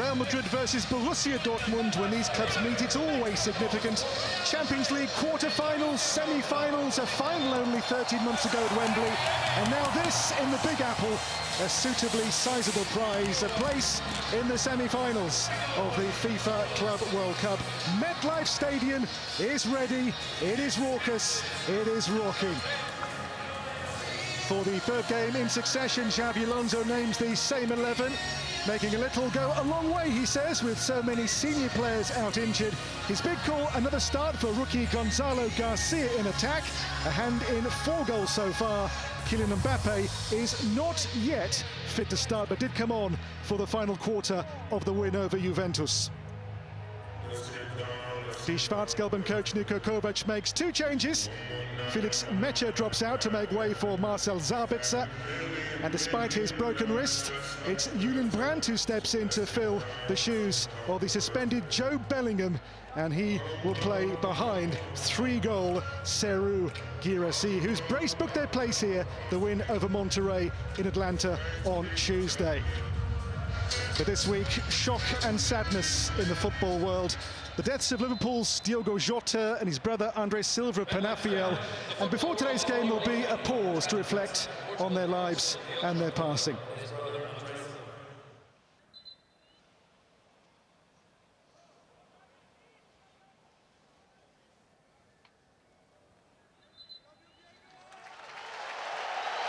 Real Madrid versus Brorussia Dortmund. When these clubs meet, it's always significant. Champions League quarter-finals, semi-finals, a final only 13 months ago at Wembley. And now this in the Big Apple, a suitably sizable prize, a place in the semi-finals of the FIFA Club World Cup. MetLife Stadium is ready, it is raucous, it is rocking. For the third game in succession, Xabi Alonso names the same 11, making a little go a long way, he says, with so many senior players out injured. His big call, another start for rookie Gonzalo Garcia in attack, a hand in 4 goals so far. Kylian Mbappe is not yet fit to start, but did come on for the final quarter of the win over Juventus. The Schwarz-Gelben coach Niko Kovac makes 2 changes. Felix Mecha drops out to make way for Marcel Sabitzer. And despite his broken wrist, it's Julian Brandt who steps in to fill the shoes of the suspended Joe Bellingham. And he will play behind 3-goal Serhou Guirassy, whose brace booked their place here, the win over Monterrey in Atlanta on Tuesday. But this week, shock and sadness in the football world. The deaths of Liverpool's Diogo Jota and his brother Andre Silva Penafiel. And before today's game, there'll be a pause to reflect on their lives and their passing.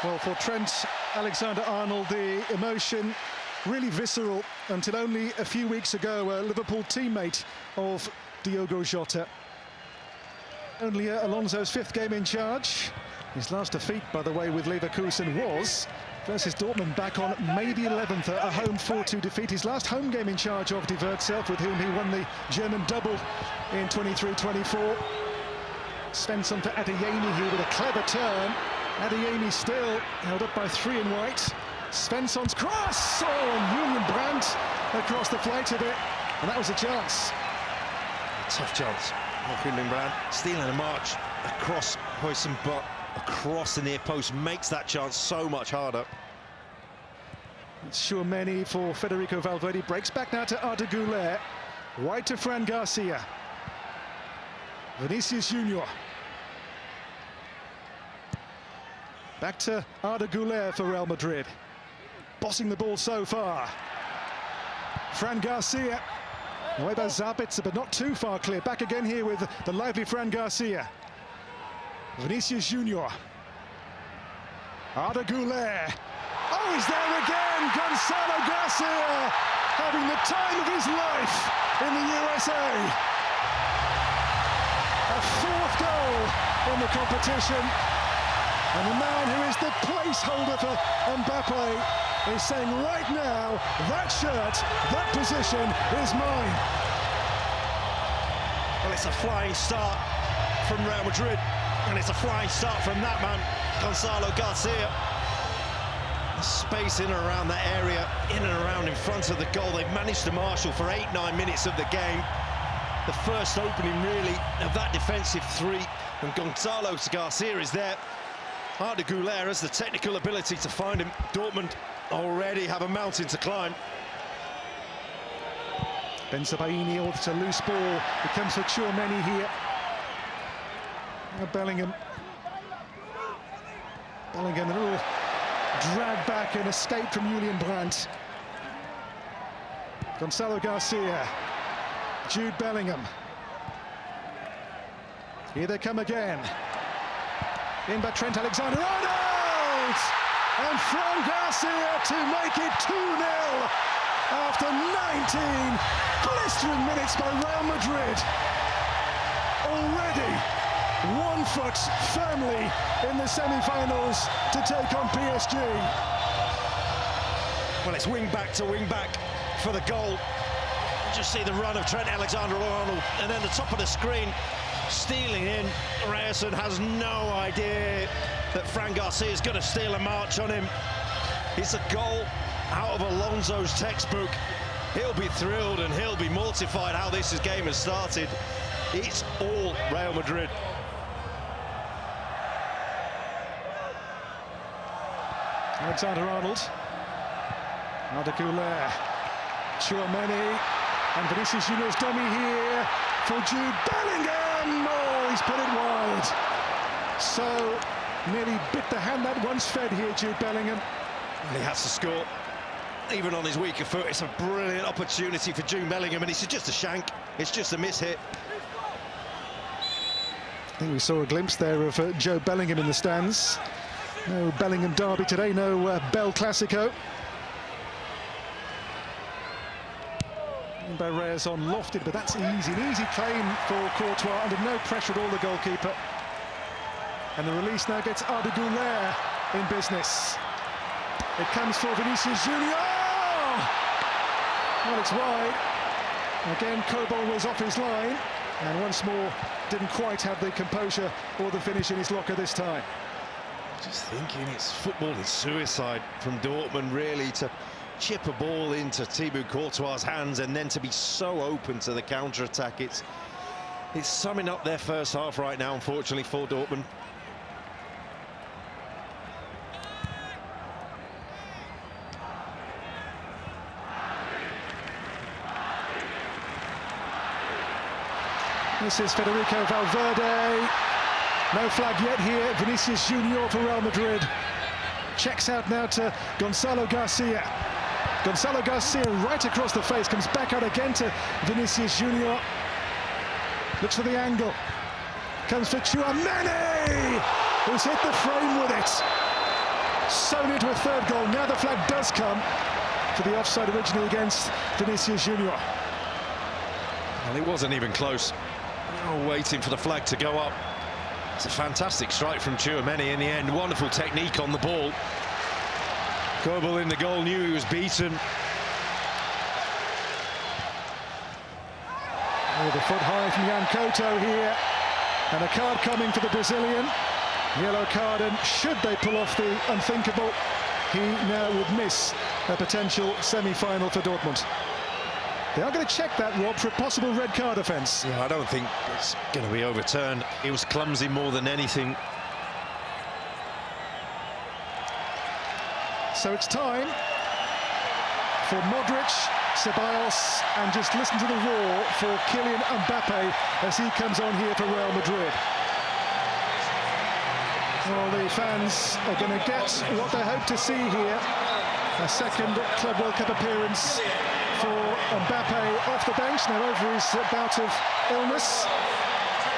Well, for Trent Alexander-Arnold, the emotion really visceral until only a few weeks ago, a Liverpool teammate of Diogo Jota. Only Alonso's 5th game in charge. His last defeat, by the way, with Leverkusen was versus Dortmund back on May the 11th, a home 4-2 defeat. His last home game in charge of Die Wirtself, with whom he won the German double in 23-24. Svensson for Adeyemi here with a clever turn. Adeyemi still held up by 3 in white. Svensson's cross! Oh, and Julian Brandt across the flight of it. And that was a chance. Tough chance. Julian Brandt stealing a march across Huijsen, but across the near post makes that chance so much harder. It's sure many for Federico Valverde. Breaks back now to Arda Güler. Wide to Fran Garcia. Vinicius Junior. Back to Arda Güler for Real Madrid. Bossing the ball so far. Fran Garcia. Away by Sabitzer, but not too far clear. Back again here with the lively Fran Garcia. Vinicius Junior. Arda Güler. Oh, he's there again! Gonzalo Garcia having the time of his life in the USA. A 4th goal in the competition. And the man who is the placeholder for Mbappe is saying right now, that shirt, that position is mine. Well, it's a flying start from Real Madrid, and it's a flying start from that man, Gonzalo Garcia. The space in and around that area, in and around in front of the goal, they've managed to marshal for 8-9 minutes of the game. The first opening, really, of that defensive 3, and Gonzalo Garcia is there. Arda Güler has the technical ability to find him. Dortmund already have a mountain to climb. Bensebaini off a loose ball. It comes for Tchouameni here. Now Bellingham. Bellingham a little drag back and escape from Julian Brandt. Gonzalo Garcia. Jude Bellingham. Here they come again. In by Trent Alexander-Arnold! And Fran Garcia to make it 2-0 after 19 blistering minutes by Real Madrid. Already 1 foot firmly in the semi-finals to take on PSG. Well, it's wing back to wing back for the goal. Just see the run of Trent Alexander-Arnold, and then the top of the screen stealing in. Ryerson has no idea that Fran Garcia is going to steal a march on him. It's a goal out of Alonso's textbook. He'll be thrilled and he'll be mortified how this game has started. It's all Real Madrid. Alexander-Arnold. Arda Güler. Tchouameni, and Vinicius Junior's dummy here for Jude Bellingham. Oh, he's put it wide. So nearly bit the hand that once fed here, Jude Bellingham. And he has to score. Even on his weaker foot, it's a brilliant opportunity for Jude Bellingham, and it's just a shank. It's just a miss-hit. I think we saw a glimpse there of Joe Bellingham in the stands. No Bellingham derby today, no Bell Classico. By Reyes on lofted, but that's easy. An easy claim for Courtois, under no pressure at all, the goalkeeper. And the release now gets Arda Güler in business. It comes for Vinicius Junior. Well, it's wide. Again, Kobel was off his line, and once more didn't quite have the composure or the finish in his locker this time. Just thinking, it's football is suicide from Dortmund, really, to chip a ball into Thibaut Courtois' hands and then to be so open to the counter-attack. It's summing up their first half right now, unfortunately, for Dortmund. This is Federico Valverde. No flag yet here. Vinicius Junior for Real Madrid. Checks out now to Gonzalo Garcia. Gonzalo Garcia right across the face, comes back out again to Vinicius Junior. Looks for the angle. Comes for Tchouameni, who's hit the frame with it. Sewn into a third goal. Now the flag does come for the offside originally against Vinicius Junior. Well, it wasn't even close. Oh, waiting for the flag to go up. It's a fantastic strike from Tchouameni in the end. Wonderful technique on the ball. Kobel in the goal knew he was beaten. Oh, the foot high from Jan Couto here. And a card coming for the Brazilian. Yellow card, and should they pull off the unthinkable, he now would miss a potential semi-final for Dortmund. They are going to check that, Rob, for a possible red card offence. Yeah, I don't think it's going to be overturned. It was clumsy more than anything. So it's time for Modric, Ceballos, and just listen to the roar for Kylian Mbappe as he comes on here for Real Madrid. Well, the fans are going to get what they hope to see here. A second Club World Cup appearance for Mbappe off the bench, now over his bout of illness.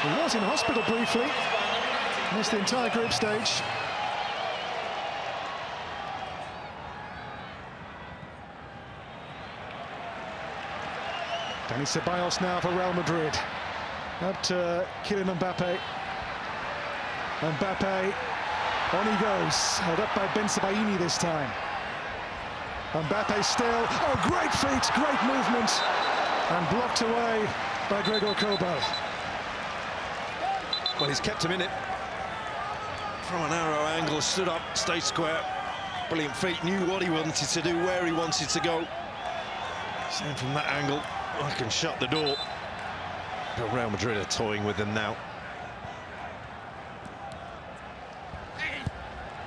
He was in hospital briefly, missed the entire group stage. Dani Ceballos now for Real Madrid. Up to Kylian Mbappe. Mbappe, on he goes, held up by Ben Sebaini this time. Mbappe still, oh, great feet, great movement, and blocked away by Gregor Kobel. Well, he's kept him in it. From a narrow angle, stood up, stayed square. Brilliant feet, knew what he wanted to do, where he wanted to go. Saying from that angle, I can shut the door. But Real Madrid are toying with them now.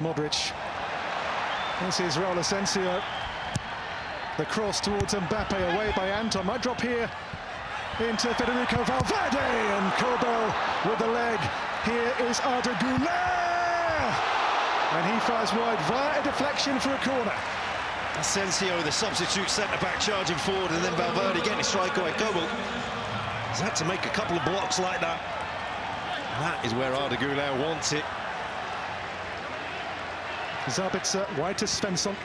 Modric. This is Raul Asensio. The cross towards Mbappe, away by Anton. Might drop here into Federico Valverde, and Kobel with the leg. Here is Arda Güler, and he fires wide via a deflection for a corner. Asensio, the substitute centre-back, charging forward, and then Valverde getting a strike away. Kobel has had to make a couple of blocks like that. And that is where Arda Güler wants it. Zabitzer wide to Svensson.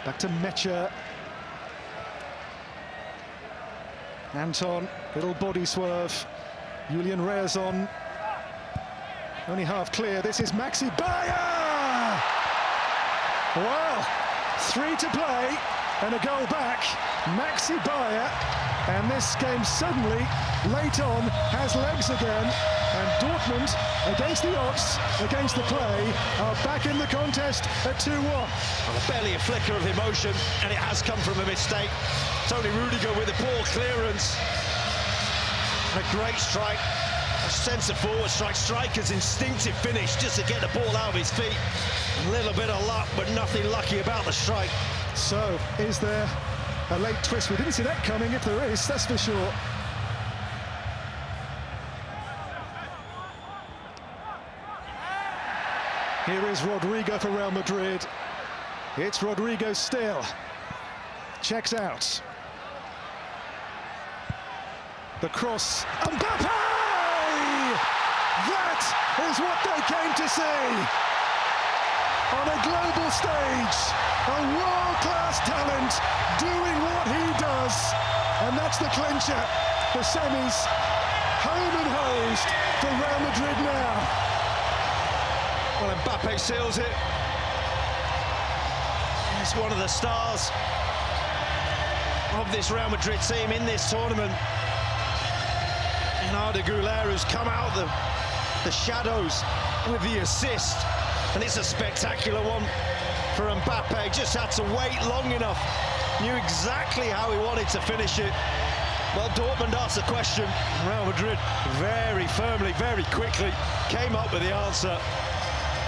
Back to Mecha. Anton, little body swerve. Julian Reyes on. Only half clear. This is Maxi Bayer! Well, 3 to play and a goal back. Maxi Bayer, and this game suddenly, late on, has legs again. And Dortmund, against the odds, against the play, are back in the contest at 2-1. Well, barely a flicker of emotion, and it has come from a mistake. Tony Rudiger with a poor clearance. And a great strike. A centre-forward strike. Striker's instinctive finish just to get the ball out of his feet. A little bit of luck, but nothing lucky about the strike. So, is there a late twist? We didn't see that coming. If there is, that's for sure. Here is Rodrigo for Real Madrid. It's Rodrigo still. Checks out. The cross. Mbappe! That is what they came to see. On a global stage, a world-class talent doing what he does. And that's the clincher. The semis, home and hosed for Real Madrid now. Well, Mbappe seals it. He's one of the stars of this Real Madrid team in this tournament. And Arda Güler, who's come out the shadows with the assist. And it's a spectacular one for Mbappe. Just had to wait long enough. Knew exactly how he wanted to finish it. Well, Dortmund asked the question. Real Madrid very firmly, very quickly came up with the answer.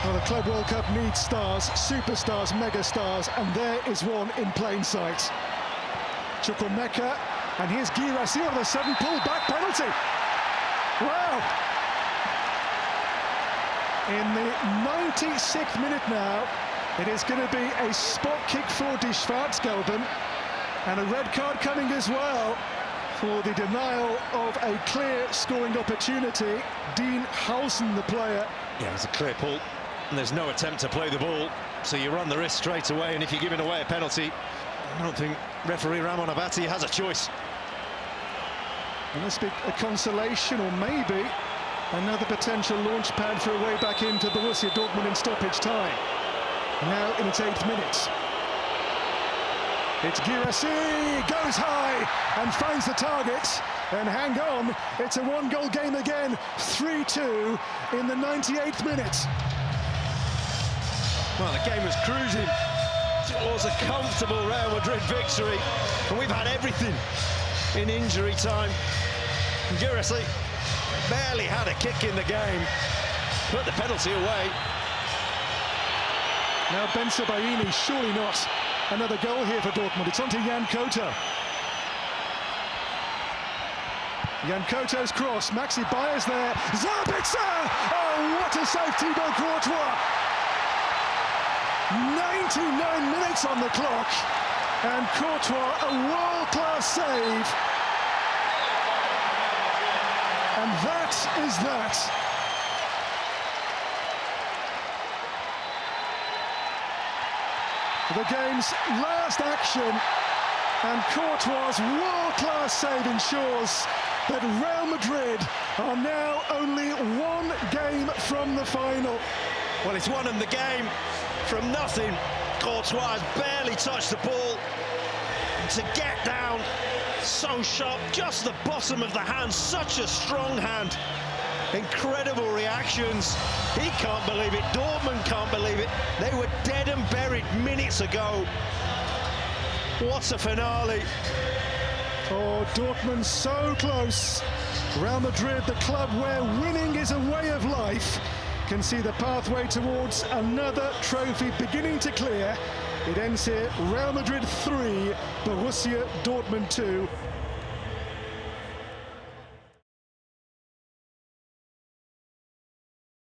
Well, the Club World Cup needs stars, superstars, megastars, and there is one in plain sight. Chukwuemeka, and here's Girassi on the sudden pull-back penalty. Wow! In the 96th minute now, it is going to be a spot kick for Die Schwarzgelben, and a red card coming as well for the denial of a clear scoring opportunity. Dean Howson, the player. Yeah, it's a clear pull, and there's no attempt to play the ball, so you run the risk straight away, and if you're giving away a penalty, I don't think referee Ramon Abati has a choice. And this be a consolation, or maybe another potential launch pad for a way back into Brorussia Dortmund in stoppage time. Now in its 8th minute. It's Girassi, goes high and finds the target. And hang on, it's a one-goal game again, 3-2 in the 98th minute. Well, the game was cruising towards a comfortable Real Madrid victory, and we've had everything in injury time. And Girassi barely had a kick in the game, put the penalty away. Now Ben Sebaini, surely not another goal here for Dortmund. It's on to Jan Koto. Jan Koto's cross, Maxi Bayer's there, Zabitzer! Oh, what a save, Thibaut Courtois! 99 minutes on the clock, and Courtois, a world-class save. And that is that. The game's last action, and Courtois' world-class save ensures that Real Madrid are now only one game from the final. Well, it's won them the game from nothing. Courtois barely touched the ball. And to get down so sharp, just the bottom of the hand, such a strong hand. Incredible reactions. He can't believe it. Dortmund can't believe it. They were dead and buried minutes ago. What a finale. Oh, Dortmund so close. Real Madrid, the club where winning is a way of life, can see the pathway towards another trophy beginning to clear. It ends here, Real Madrid 3, Borussia Dortmund 2.